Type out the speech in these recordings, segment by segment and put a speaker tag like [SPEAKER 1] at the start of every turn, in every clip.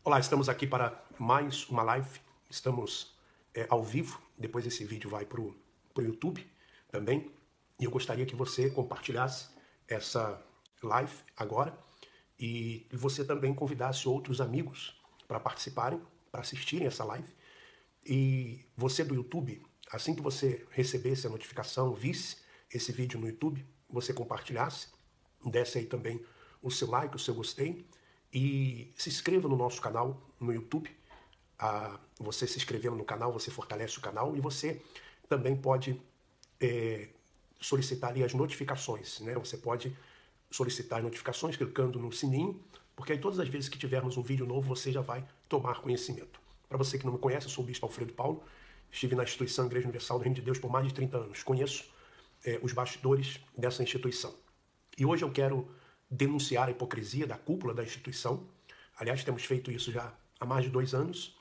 [SPEAKER 1] Olá, estamos aqui para mais uma live. Estamos ao vivo. Depois esse vídeo vai para o YouTube também. E eu gostaria que você compartilhasse essa live agora e você também convidasse outros amigos para participarem, para assistirem essa live. E você do YouTube, assim que você recebesse a notificação, visse esse vídeo no YouTube, você compartilhasse, desse aí também o seu like, o seu gostei, e se inscreva no nosso canal no YouTube. Você se inscrevendo no canal, você fortalece o canal e você também pode solicitar ali as notificações, né? Você pode solicitar notificações clicando no sininho, porque aí todas as vezes que tivermos um vídeo novo, você já vai tomar conhecimento. Para você que não me conhece, eu sou o Bispo Alfredo Paulo, estive na instituição Igreja Universal do Reino de Deus por mais de 30 anos. Conheço os bastidores dessa instituição. E hoje eu quero denunciar a hipocrisia da cúpula da instituição. Aliás, temos feito isso já há mais de 2 anos.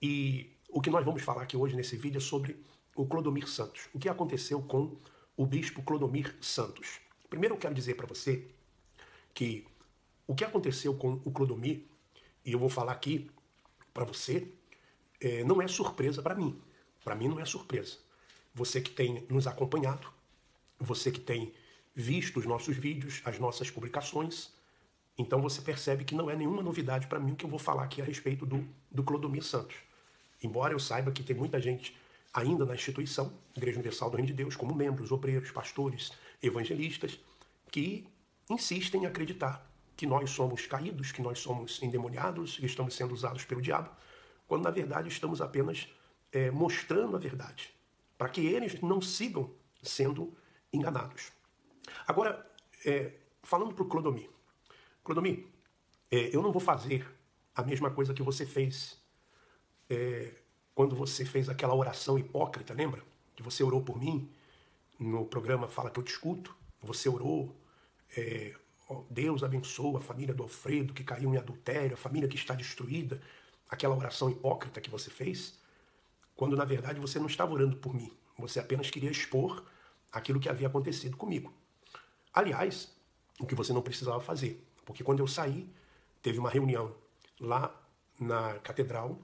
[SPEAKER 1] E o que nós vamos falar aqui hoje nesse vídeo é sobre o Clodomir Santos. O que aconteceu com o bispo Clodomir Santos. Primeiro eu quero dizer para você que o que aconteceu com o Clodomir, e eu vou falar aqui para você, não é surpresa para mim. Para mim não é surpresa. Você que tem nos acompanhado, você que tem visto os nossos vídeos, as nossas publicações, então você percebe que não é nenhuma novidade para mim o que eu vou falar aqui a respeito do Clodomir Santos. Embora eu saiba que tem muita gente ainda na instituição, Igreja Universal do Reino de Deus, como membros, obreiros, pastores, evangelistas, que insistem em acreditar que nós somos caídos, que nós somos endemoniados e estamos sendo usados pelo diabo, quando na verdade estamos apenas mostrando a verdade, para que eles não sigam sendo enganados. Agora, falando para o Clodomir. Clodomir, eu não vou fazer a mesma coisa que você fez quando você fez aquela oração hipócrita, lembra? Que você orou por mim no programa Fala Que Eu Te Escuto. Você orou, Deus abençoa a família do Alfredo que caiu em adultério, a família que está destruída. Aquela oração hipócrita que você fez, quando na verdade você não estava orando por mim. Você apenas queria expor aquilo que havia acontecido comigo. Aliás, o que você não precisava fazer. Porque quando eu saí, teve uma reunião lá na Catedral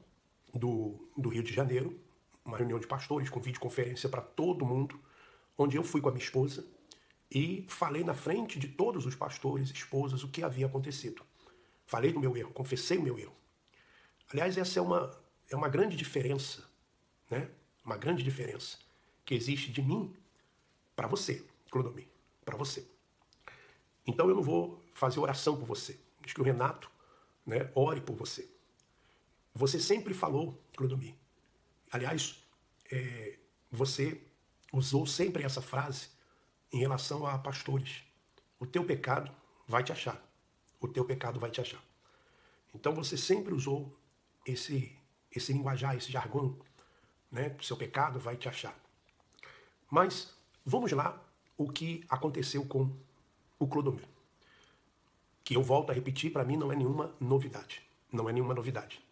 [SPEAKER 1] do Rio de Janeiro, uma reunião de pastores com videoconferência para todo mundo, onde eu fui com a minha esposa e falei na frente de todos os pastores e esposas o que havia acontecido. Falei do meu erro, confessei o meu erro. Aliás, essa é uma grande diferença, né? Uma grande diferença que existe de mim para você, Clodomir, para você. Então eu não vou fazer oração por você. Diz que o Renato, né, ore por você. Você sempre falou, Clodomir. Aliás, você usou sempre essa frase em relação a pastores. O teu pecado vai te achar. O teu pecado vai te achar. Então você sempre usou esse linguajar, esse jargão, né? O seu pecado vai te achar. Mas vamos lá o que aconteceu com o Clodomir. Que eu volto a repetir, para mim não é nenhuma novidade. Não é nenhuma novidade.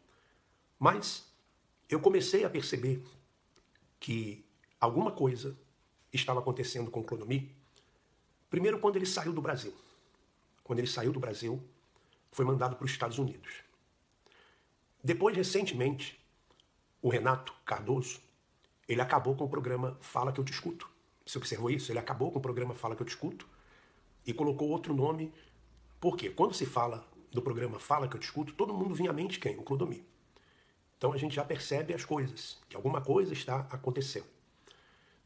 [SPEAKER 1] Mas eu comecei a perceber que alguma coisa estava acontecendo com o Clodomir. Primeiro, quando ele saiu do Brasil. Quando ele saiu do Brasil, foi mandado para os Estados Unidos. Depois, recentemente, o Renato Cardoso, ele acabou com o programa Fala Que Eu Te Escuto. Você observou isso? Ele acabou com o programa Fala Que Eu Te Escuto e colocou outro nome. Por quê? Quando se fala do programa Fala Que Eu Te Escuto, todo mundo vinha à mente quem? O Clodomir. Então a gente já percebe as coisas, que alguma coisa está acontecendo.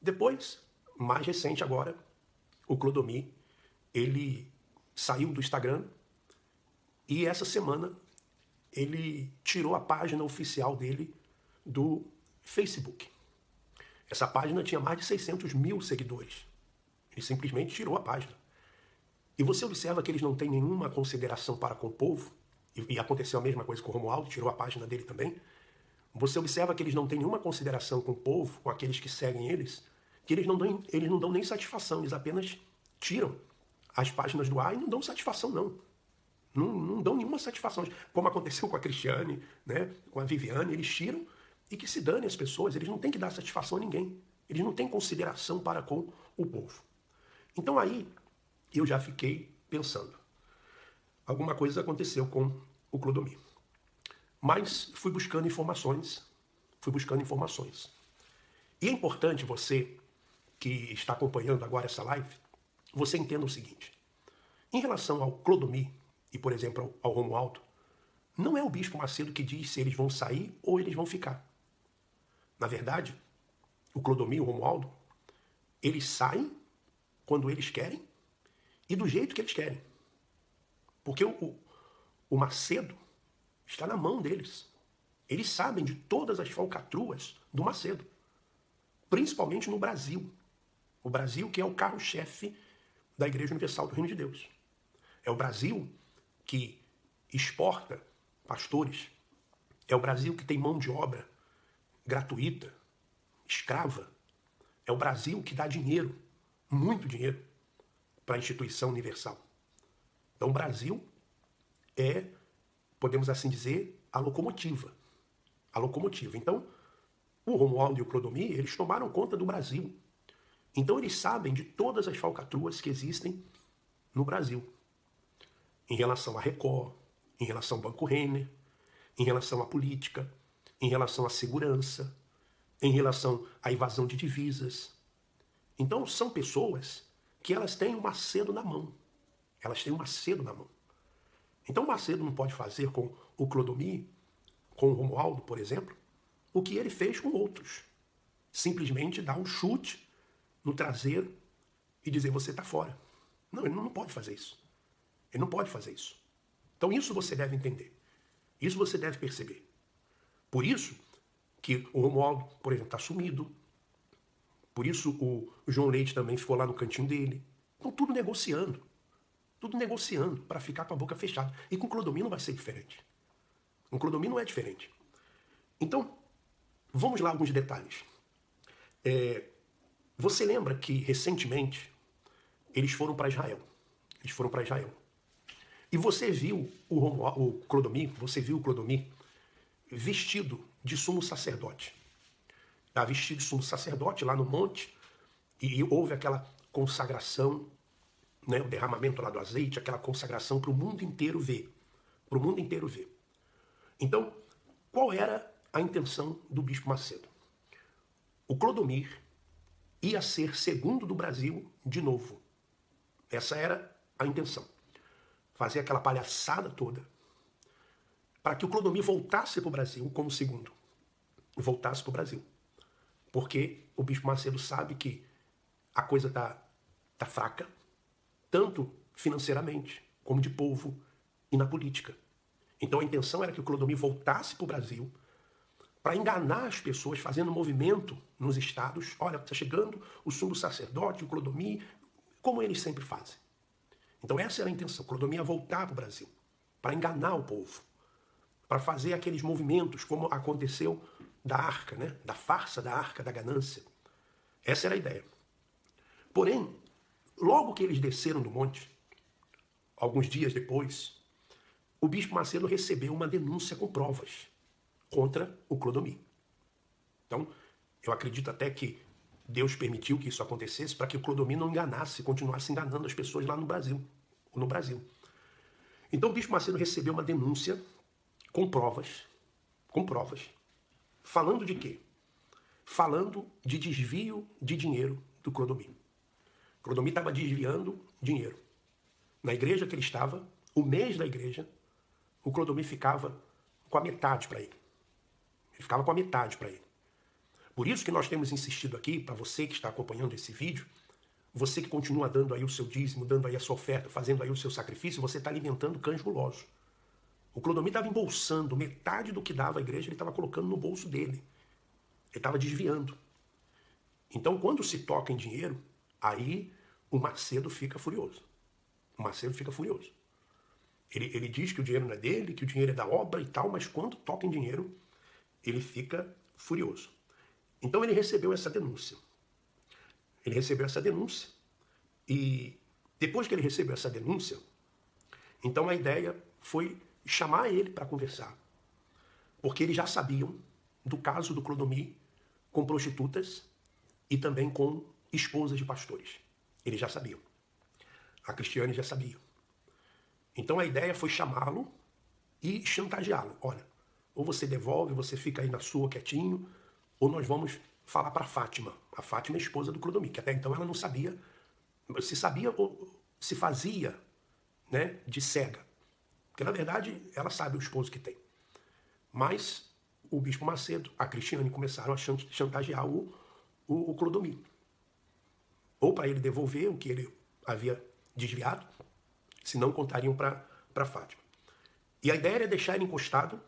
[SPEAKER 1] Depois, mais recente agora, o Clodomir, ele saiu do Instagram e essa semana ele tirou a página oficial dele do Facebook. Essa página tinha mais de 600 mil seguidores. Ele simplesmente tirou a página. E você observa que eles não têm nenhuma consideração para com o povo, e aconteceu a mesma coisa com o Romualdo, tirou a página dele também. Você observa que eles não têm nenhuma consideração com o povo, com aqueles que seguem eles, que eles não dão nem satisfação, eles apenas tiram as páginas do ar e não dão satisfação, não. Não dão nenhuma satisfação. Como aconteceu com a Cristiane, né, com a Viviane, eles tiram e que se dane as pessoas, eles não têm que dar satisfação a ninguém. Eles não têm consideração para com o povo. Então aí eu já fiquei pensando. Alguma coisa aconteceu com o Clodomir. Mas fui buscando informações, E é importante você, que está acompanhando agora essa live, você entenda o seguinte. Em relação ao Clodomir e, por exemplo, ao Romualdo, não é o Bispo Macedo que diz se eles vão sair ou eles vão ficar. Na verdade, o Clodomir e o Romualdo, eles saem quando eles querem e do jeito que eles querem. Porque o Macedo está na mão deles. Eles sabem de todas as falcatruas do Macedo, principalmente no Brasil. O Brasil que é o carro-chefe da Igreja Universal do Reino de Deus. É o Brasil que exporta pastores. É o Brasil que tem mão de obra gratuita, escrava. É o Brasil que dá dinheiro, muito dinheiro, para a instituição universal. Então o Brasil é, podemos assim dizer, a locomotiva. A locomotiva. Então, o Romualdo e o Clodomir, eles tomaram conta do Brasil. Então eles sabem de todas as falcatruas que existem no Brasil. Em relação à Record, em relação ao Banco Renner, em relação à política, em relação à segurança, em relação à evasão de divisas. Então são pessoas que elas têm um Macedo na mão. Elas têm um Macedo na mão. Então o Macedo não pode fazer com o Clodomir, com o Romualdo, por exemplo, o que ele fez com outros. Simplesmente dar um chute no traseiro e dizer, você está fora. Não, ele não pode fazer isso. Ele não pode fazer isso. Então isso você deve entender. Isso você deve perceber. Por isso que o Romualdo, por exemplo, está sumido. Por isso o João Leite também ficou lá no cantinho dele. Então tudo negociando. Tudo negociando para ficar com a boca fechada. E com o Clodomir não vai ser diferente. Com o Clodomir não é diferente. Então, vamos lá alguns detalhes. Você lembra que recentemente eles foram para Israel. Eles foram para Israel. E você viu o Clodomir, vestido de sumo sacerdote. Tá vestido de sumo sacerdote lá no monte, e houve aquela consagração, né, o derramamento lá do azeite, aquela consagração para o mundo inteiro ver. Para o mundo inteiro ver. Então, qual era a intenção do Bispo Macedo? O Clodomir ia ser segundo do Brasil de novo. Essa era a intenção. Fazer aquela palhaçada toda para que o Clodomir voltasse para o Brasil como segundo. Voltasse para o Brasil. Porque o Bispo Macedo sabe que a coisa tá fraca, tanto financeiramente, como de povo e na política. Então a intenção era que o Clodomir voltasse para o Brasil para enganar as pessoas, fazendo movimento nos estados. Olha, está chegando o sumo sacerdote, o Clodomir, como eles sempre fazem. Então essa era a intenção. O Clodomir ia voltar para o Brasil, para enganar o povo, para fazer aqueles movimentos, como aconteceu da arca, né? Da farsa da arca da ganância. Essa era a ideia. Porém, logo que eles desceram do monte, alguns dias depois, o Bispo Macedo recebeu uma denúncia com provas contra o Clodomir. Então, eu acredito até que Deus permitiu que isso acontecesse para que o Clodomir não enganasse, continuasse enganando as pessoas lá no Brasil. Então o Bispo Macedo recebeu uma denúncia com provas, falando de quê? Falando de desvio de dinheiro do Clodomir. O Clodomir estava desviando dinheiro. Na igreja que ele estava, o mês da igreja, o Clodomir ficava com a metade para ele. Ele ficava com a metade para ele. Por isso que nós temos insistido aqui, para você que está acompanhando esse vídeo, você que continua dando aí o seu dízimo, dando aí a sua oferta, fazendo aí o seu sacrifício, você está alimentando cães gulosos. O Clodomir estava embolsando metade do que dava a igreja, ele estava colocando no bolso dele. Ele estava desviando. Então, quando se toca em dinheiro, aí o Macedo fica furioso. O Macedo fica furioso. Ele diz que o dinheiro não é dele, que o dinheiro é da obra e tal, mas quando toca em dinheiro, ele fica furioso. Então ele recebeu essa denúncia. E depois que ele recebeu essa denúncia, então a ideia foi chamar ele para conversar. Porque eles já sabiam do caso do Clodomir com prostitutas e também com esposas de pastores. Eles já sabiam. A Cristiane já sabia. Então a ideia foi chamá-lo e chantageá-lo. Olha, ou você devolve, você fica aí na sua quietinho, ou nós vamos falar para Fátima. A Fátima é a esposa do Clodomir, que até então ela não sabia, se sabia ou se fazia, né, de cega. Porque, na verdade, ela sabe o esposo que tem. Mas o Bispo Macedo, a Cristiane, começaram a chantagear o Clodomir. Ou para ele devolver o que ele havia desviado, se não contariam para Fátima. E a ideia era deixar ele encostado,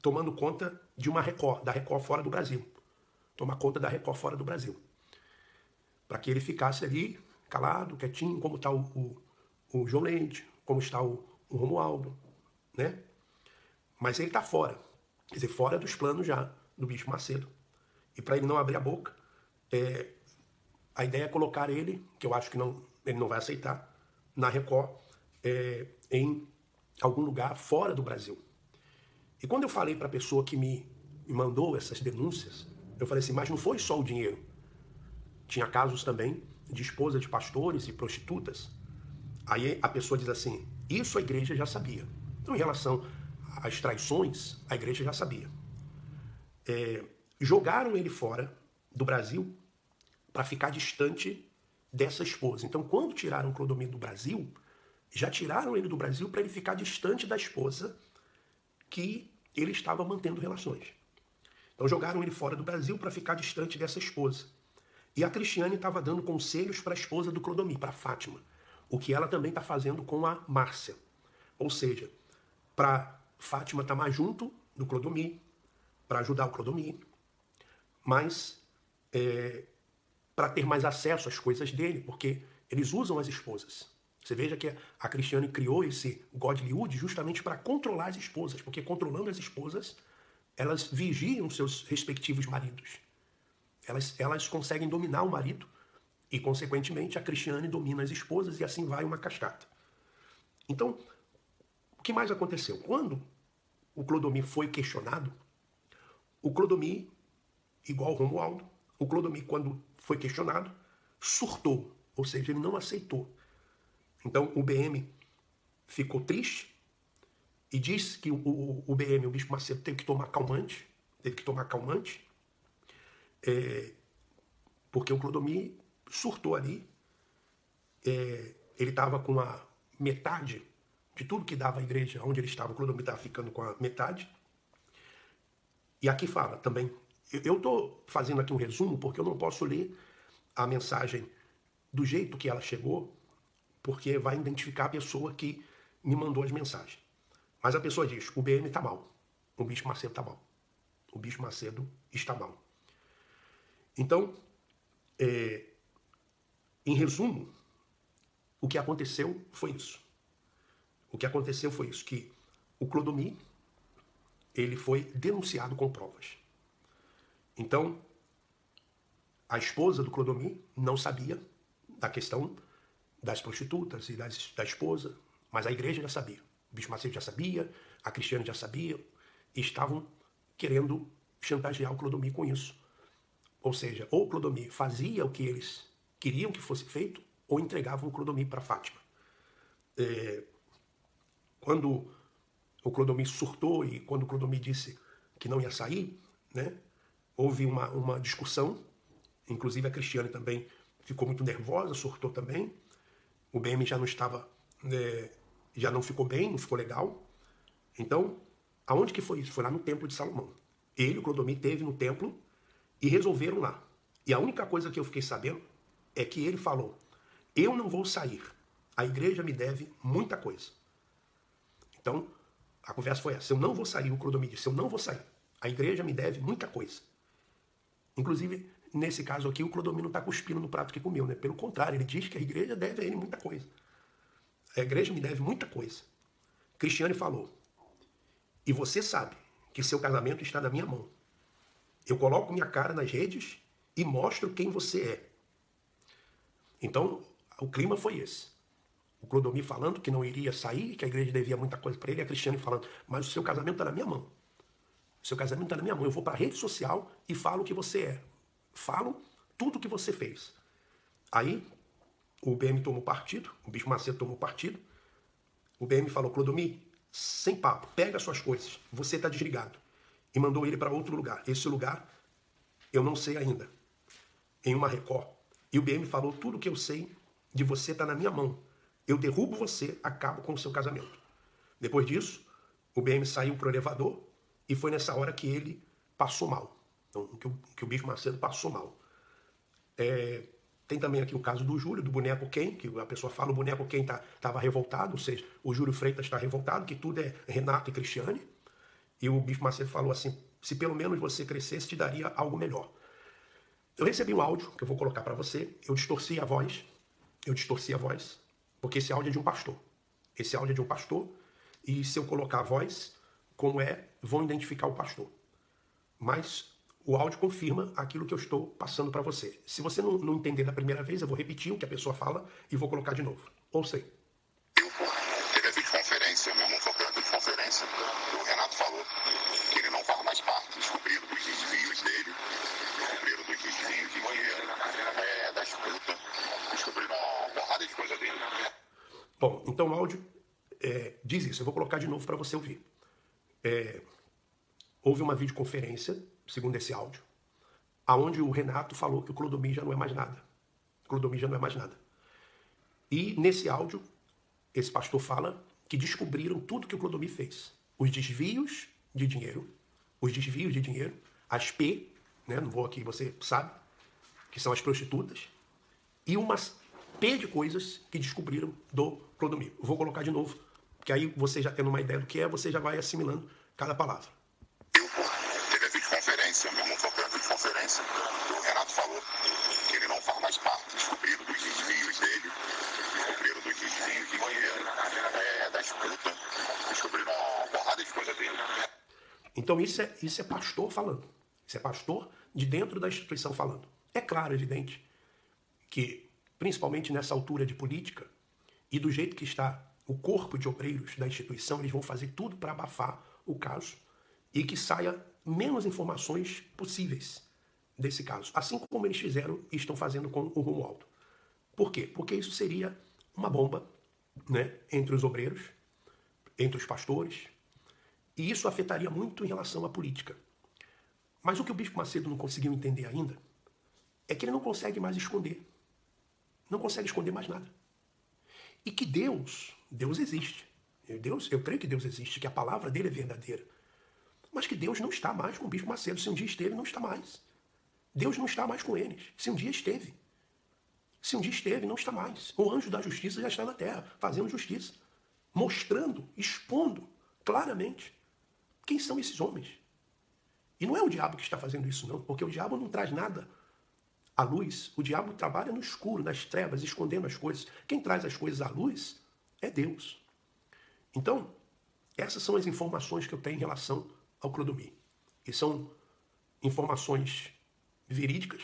[SPEAKER 1] tomando conta de uma Record, da Record fora do Brasil. Tomar conta da Record fora do Brasil. Para que ele ficasse ali, calado, quietinho, como está o João Leite, como está o Romualdo, né? Mas ele está fora. Quer dizer, fora dos planos já do Bispo Macedo. E para ele não abrir a boca, a ideia é colocar ele, que eu acho que ele não vai aceitar, na Record, em algum lugar fora do Brasil. E quando eu falei para a pessoa que me mandou essas denúncias, eu falei assim, mas não foi só o dinheiro. Tinha casos também de esposa de pastores e prostitutas. Aí a pessoa diz assim, isso a igreja já sabia. Então, em relação às traições, a igreja já sabia. Jogaram ele fora do Brasil para ficar distante dessa esposa. Então, quando tiraram o Clodomir do Brasil, já tiraram ele do Brasil para ele ficar distante da esposa que ele estava mantendo relações. Então, jogaram ele fora do Brasil para ficar distante dessa esposa. E a Cristiane estava dando conselhos para a esposa do Clodomir, para a Fátima. O que ela também está fazendo com a Márcia. Ou seja, para Fátima estar mais junto do Clodomir, para ajudar o Clodomir, mas para ter mais acesso às coisas dele, porque eles usam as esposas. Você veja que a Cristiane criou esse Godlywood justamente para controlar as esposas, porque controlando as esposas, elas vigiam seus respectivos maridos. Elas conseguem dominar o marido e, consequentemente, a Cristiane domina as esposas e assim vai uma cascata. Então, o que mais aconteceu? Quando o Clodomir foi questionado, o Clodomir, igual o Romualdo, o Clodomir, quando foi questionado, surtou, ou seja, ele não aceitou. Então, o BM ficou triste e disse que o BM, o Bispo Macedo, teve que tomar calmante, porque o Clodomir surtou ali. Ele estava com a metade de tudo que dava à igreja onde ele estava. O Clodomir estava ficando com a metade. E aqui fala também, eu estou fazendo aqui um resumo porque eu não posso ler a mensagem do jeito que ela chegou, porque vai identificar a pessoa que me mandou as mensagens. Mas a pessoa diz, o BM está mal, o Bispo Macedo está mal. O Bispo Macedo está mal. Então, em resumo, o que aconteceu foi isso. Que o Clodomir, ele foi denunciado com provas. Então, a esposa do Clodomir não sabia da questão das prostitutas e da esposa, mas a igreja já sabia. O Bispo Macedo já sabia, a Cristiane já sabia, e estavam querendo chantagear o Clodomir com isso. Ou seja, ou o Clodomir fazia o que eles queriam que fosse feito, ou entregavam o Clodomir para Fátima. Quando o Clodomir surtou e quando o Clodomir disse que não ia sair, né, houve uma discussão, inclusive a Cristiane também ficou muito nervosa, surtou também. O BM já não estava, já não ficou bem, não ficou legal. Então, aonde que foi isso? Foi lá no Templo de Salomão. Ele e o Clodomir esteve no templo e resolveram lá. E a única coisa que eu fiquei sabendo é que ele falou, eu não vou sair, a igreja me deve muita coisa. Então, a conversa foi essa, eu não vou sair, o Clodomir disse, eu não vou sair, a igreja me deve muita coisa. Inclusive, nesse caso aqui, o Clodomir não está cuspindo no prato que comeu, né? Pelo contrário, ele diz que a igreja deve a ele muita coisa. A igreja me deve muita coisa. Cristiane falou, e você sabe que seu casamento está na minha mão. Eu coloco minha cara nas redes e mostro quem você é. Então, o clima foi esse. O Clodomir falando que não iria sair, que a igreja devia muita coisa para ele, e a Cristiane falando, mas o seu casamento está na minha mão. O seu casamento está na minha mão. Eu vou para a rede social e falo o que você é. Falo tudo o que você fez. Aí, o BM tomou partido, o Bispo Macedo tomou partido. O BM falou, Clodomir, sem papo, pega as suas coisas, você está desligado. e mandou ele para outro lugar. Esse lugar eu não sei ainda, em uma Record. E o BM falou, tudo que eu sei de você está na minha mão. Eu derrubo você, acabo com o seu casamento. Depois disso, o BM saiu pro elevador e foi nessa hora que ele passou mal. Então, que o Bispo Macedo passou mal. Tem também aqui o caso do Júlio, do boneco Ken, que a pessoa fala, o boneco Ken estava revoltado, ou seja, o Júlio Freitas está revoltado, que tudo é Renato e Cristiane. E o Bispo Macedo falou assim, se pelo menos você crescesse, te daria algo melhor. Eu recebi um áudio, que eu vou colocar para você, eu distorci a voz, porque esse áudio é de um pastor. Esse áudio é de um pastor, e se eu colocar a voz, como vão identificar o pastor. Mas o áudio confirma aquilo que eu estou passando para você. Se você não entender da primeira vez, eu vou repetir o que a pessoa fala e vou colocar de novo. Ouça aí.
[SPEAKER 2] Teve a videoconferência, meu irmão foi para a videoconferência, o Renato falou que ele não faz mais parte, descobriram dos desvios dele, descobriram dos desvios de dinheiro, das frutas, descobriram uma porrada de coisa dele.
[SPEAKER 1] Bom, então o áudio diz isso, eu vou colocar de novo para você ouvir. Houve uma videoconferência, segundo esse áudio, aonde o Renato falou que o Clodomir já não é mais nada. Clodomir já não é mais nada. E nesse áudio, esse pastor fala que descobriram tudo que o Clodomir fez. Os desvios de dinheiro, as P, né, não vou aqui, você sabe, que são as prostitutas, e umas P de coisas que descobriram do Clodomir. Eu vou colocar de novo, porque aí você já tendo uma ideia do que você já vai assimilando cada palavra.
[SPEAKER 2] Teve a videoconferência, meu irmão foi para a videoconferência, o Renato falou que ele não faz mais parte, descobriram dos desvios dele, descobriram dos desvios de dinheiro, das frutas, descobriram uma porrada de coisa dele.
[SPEAKER 1] Então isso é pastor falando. Isso é pastor de dentro da instituição falando. É claro, evidente, que principalmente nessa altura de política e do jeito que está o corpo de obreiros da instituição, eles vão fazer tudo para abafar o caso e que saia menos informações possíveis desse caso. Assim como eles fizeram e estão fazendo com o Romualdo. Por quê? Porque isso seria uma bomba, né, entre os obreiros, entre os pastores, e isso afetaria muito em relação à política. Mas o que o Bispo Macedo não conseguiu entender ainda é que ele não consegue mais esconder. Não consegue esconder mais nada. E que Deus existe. Eu creio que Deus existe, que a palavra dele é verdadeira. Mas que Deus não está mais com o Bispo Macedo. Se um dia esteve, não está mais. Deus não está mais com eles. Se um dia esteve. Se um dia esteve, não está mais. O anjo da justiça já está na terra, fazendo justiça. Mostrando, expondo claramente quem são esses homens. E não é o diabo que está fazendo isso, não. Porque o diabo não traz nada à luz. O diabo trabalha no escuro, nas trevas, escondendo as coisas. Quem traz as coisas à luz é Deus. Então, essas são as informações que eu tenho em relação ao Clodomir. E são informações verídicas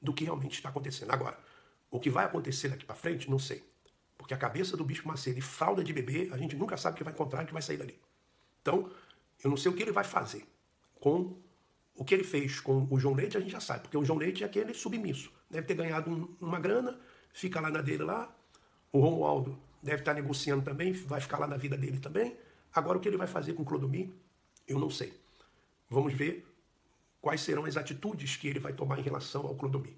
[SPEAKER 1] do que realmente está acontecendo. Agora, o que vai acontecer daqui para frente, não sei. Porque a cabeça do Bispo Macedo e fralda de bebê, a gente nunca sabe o que vai encontrar e o que vai sair dali. Então, eu não sei o que ele vai fazer com o que ele fez com o João Leite, a gente já sabe. Porque o João Leite é aquele submisso. Deve ter ganhado uma grana, fica lá na dele lá. O Romualdo deve estar negociando também, vai ficar lá na vida dele também. Agora, o que ele vai fazer com o Clodomir, eu não sei. Vamos ver quais serão as atitudes que ele vai tomar em relação ao Clodomir.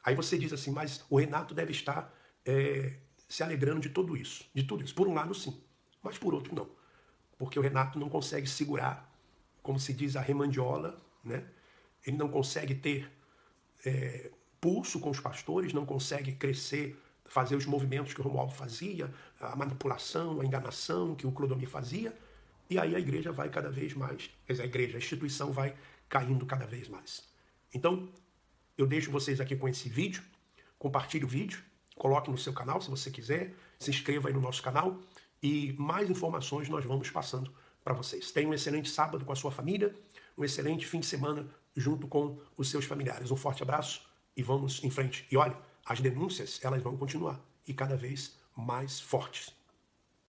[SPEAKER 1] Aí você diz assim, mas o Renato deve estar se alegrando de tudo isso. Por um lado, sim. Mas por outro, não. Porque o Renato não consegue segurar, como se diz, a remandiola, né? Ele não consegue ter pulso com os pastores, não consegue crescer, fazer os movimentos que o Romualdo fazia, a manipulação, a enganação que o Clodomir fazia, e aí a igreja vai cada vez mais, a instituição vai caindo cada vez mais. Então, eu deixo vocês aqui com esse vídeo, compartilhe o vídeo, coloque no seu canal se você quiser, se inscreva aí no nosso canal, e mais informações nós vamos passando para vocês. Tenha um excelente sábado com a sua família, um excelente fim de semana junto com os seus familiares. Um forte abraço e vamos em frente. E olha, as denúncias, elas vão continuar e cada vez mais fortes.